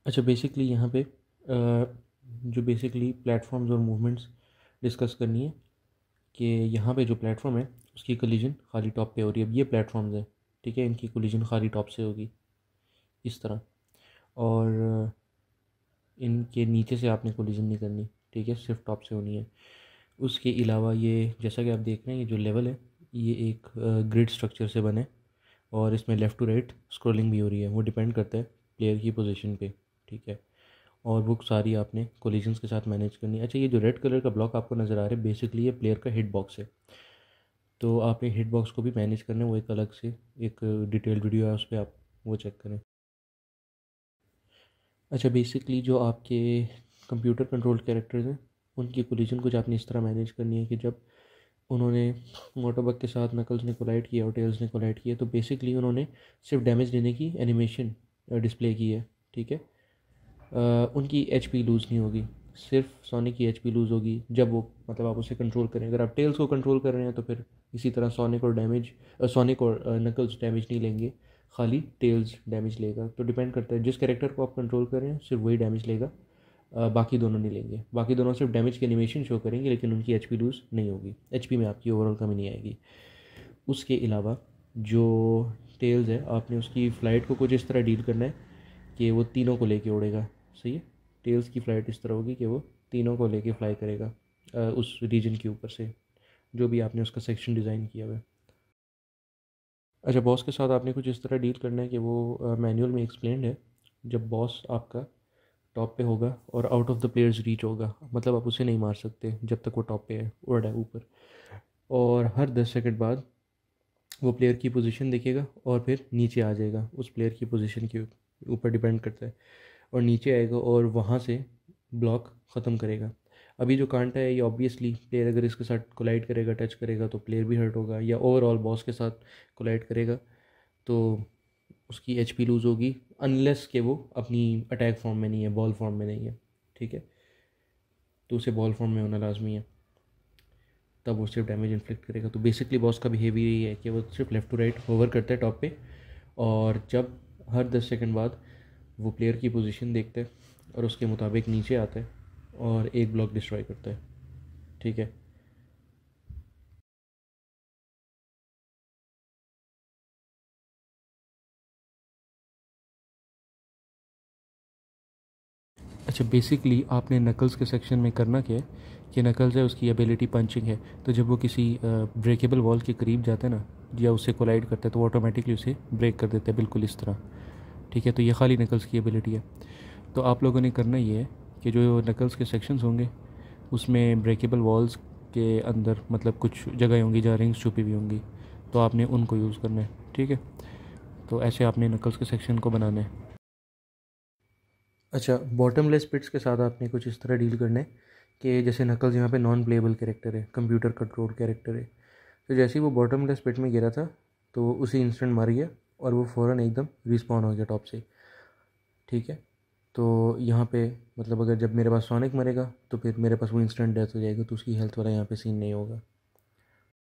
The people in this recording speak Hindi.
अच्छा, बेसिकली यहाँ पे जो बेसिकली प्लेटफॉर्म्स और मूवमेंट्स डिस्कस करनी है कि यहाँ पे जो प्लेटफॉर्म है उसकी कोलिजन खाली टॉप पे हो रही है। अब ये प्लेटफॉर्म्स है, ठीक है, इनकी कोलिजन खाली टॉप से होगी इस तरह, और इनके नीचे से आपने कोलिजन नहीं करनी, ठीक है, सिर्फ टॉप से होनी है। उसके अलावा ये जैसा कि आप देख रहे हैं, ये जो लेवल है ये एक ग्रिड स्ट्रक्चर से बने, और इसमें लेफ़्ट टू राइट स्क्रॉलिंग भी हो रही है। वो डिपेंड करता है प्लेयर की पोजीशन पे, ठीक है। और वो सारी आपने कोलिजन्स के साथ मैनेज करनी है। अच्छा, ये जो रेड कलर का ब्लॉक आपको नज़र आ रहा है, बेसिकली ये प्लेयर का हिट बॉक्स है। तो आप ये हिट बॉक्स को भी मैनेज करना है, वो एक अलग से एक डिटेल्ड वीडियो है, उस पर आप वो चेक करें। अच्छा, बेसिकली जो आपके कंप्यूटर कंट्रोल कैरेक्टर्स हैं उनकी कोलिजन कुछ आपने इस तरह मैनेज करनी है कि जब उन्होंने मोटोबग के साथ नकल्स ने कोलाइड किया और टेल्स ने कोलाइड किया, तो बेसिकली उन्होंने सिर्फ डैमेज देने की एनिमेशन डिस्प्ले की है, ठीक है। उनकी एचपी लूज़ नहीं होगी, सिर्फ सोनिक की एचपी लूज़ होगी जब वो, मतलब आप उसे कंट्रोल करें। अगर आप टेल्स को कंट्रोल कर रहे हैं तो फिर इसी तरह सोनिक और नकल्स डैमेज नहीं लेंगे, खाली टेल्स डैमेज लेगा। तो डिपेंड करता है जिस कैरेक्टर को आप कंट्रोल कर रहे हैं सिर्फ वही डैमेज लेगा, बाकी दोनों नहीं लेंगे। बाकी दोनों सिर्फ डैमेज की एनिमेशन शो करेंगे, लेकिन उनकी एचपी लूज़ नहीं होगी, एचपी में आपकी ओवरऑल कमी नहीं आएगी। उसके अलावा जो टेल्स है, आपने उसकी फ़्लाइट को कुछ इस तरह डील करना है कि वो तीनों को लेके उड़ेगा, सही है। टेल्स की फ़्लाइट इस तरह होगी कि वो तीनों को लेके फ्लाई करेगा उस रीजन के ऊपर से, जो भी आपने उसका सेक्शन डिज़ाइन किया हुआ है। अच्छा, बॉस के साथ आपने कुछ इस तरह डील करना है कि वो मैनुअल में एक्सप्लेन्ड है। जब बॉस आपका टॉप पे होगा और out of the players reach होगा, मतलब आप उसे नहीं मार सकते जब तक वो टॉप पे है, उड़ रहा है ऊपर, और हर 10 सेकंड बाद वो प्लेयर की पोजीशन देखेगा और फिर नीचे आ जाएगा उस प्लेयर की पोजीशन के ऊपर डिपेंड करता है, और नीचे आएगा और वहाँ से ब्लॉक ख़त्म करेगा। अभी जो कांटा है ये ऑब्वियसली प्लेयर अगर इसके साथ कोलाइड करेगा, टच करेगा, तो प्लेयर भी हर्ट होगा, या ओवरऑल बॉस के साथ कोलाइड करेगा तो उसकी एचपी लूज़ होगी, अनलेस के वो अपनी अटैक फॉर्म में नहीं है, बॉल फॉर्म में नहीं है, ठीक है। तो उसे बॉल फॉर्म में होना लाजमी है, तब वो सिर्फ डैमेज इन्फ्लिक्ट करेगा। तो बेसिकली बॉस का बिहेवियर यही है कि वो सिर्फ लेफ़्ट टू राइट होवर करता है टॉप पे, और जब हर 10 सेकंड बाद वो प्लेयर की पोजीशन देखता है और उसके मुताबिक नीचे आता है और एक ब्लॉक डिस्ट्रॉय करता है, ठीक है। अच्छा, बेसिकली आपने नकल्स के सेक्शन में करना क्या है कि नकल्स है उसकी एबिलिटी पंचिंग है, तो जब वो किसी ब्रेकेबल वॉल के करीब जाता है ना, या उससे कोलाइड करता है, तो वो ऑटोमेटिकली उसे ब्रेक कर देता है, बिल्कुल इस तरह, ठीक है। तो ये खाली नकल्स की एबिलिटी है। तो आप लोगों ने करना ये है कि जो नकल्स के सेक्शंस होंगे उसमें ब्रेकेबल वॉल्स के अंदर मतलब कुछ जगह होंगी जहाँ रिंग्स छुपी हुई होंगी, तो आपने उनको यूज़ करना है, ठीक है। तो ऐसे आपने नकल्स के सेक्शन को बनाना है। अच्छा, बॉटमलेस पिट्स के साथ आपने कुछ इस तरह डील करना है कि जैसे नकल्स यहाँ पे नॉन प्लेएबल कैरेक्टर है, कंप्यूटर कंट्रोल कैरेक्टर है। तो जैसे ही वो बॉटमलेस पिट में गिरा था तो उसी इंस्टेंट मर गया, और वो फ़ौरन एकदम रिस्पॉन हो गया टॉप से, ठीक है। तो यहाँ पे मतलब अगर जब मेरे पास सोनिक मरेगा तो फिर मेरे पास वो इंस्टेंट डेथ हो जाएगी, तो उसकी हेल्थ वाला यहाँ पे सीन नहीं होगा।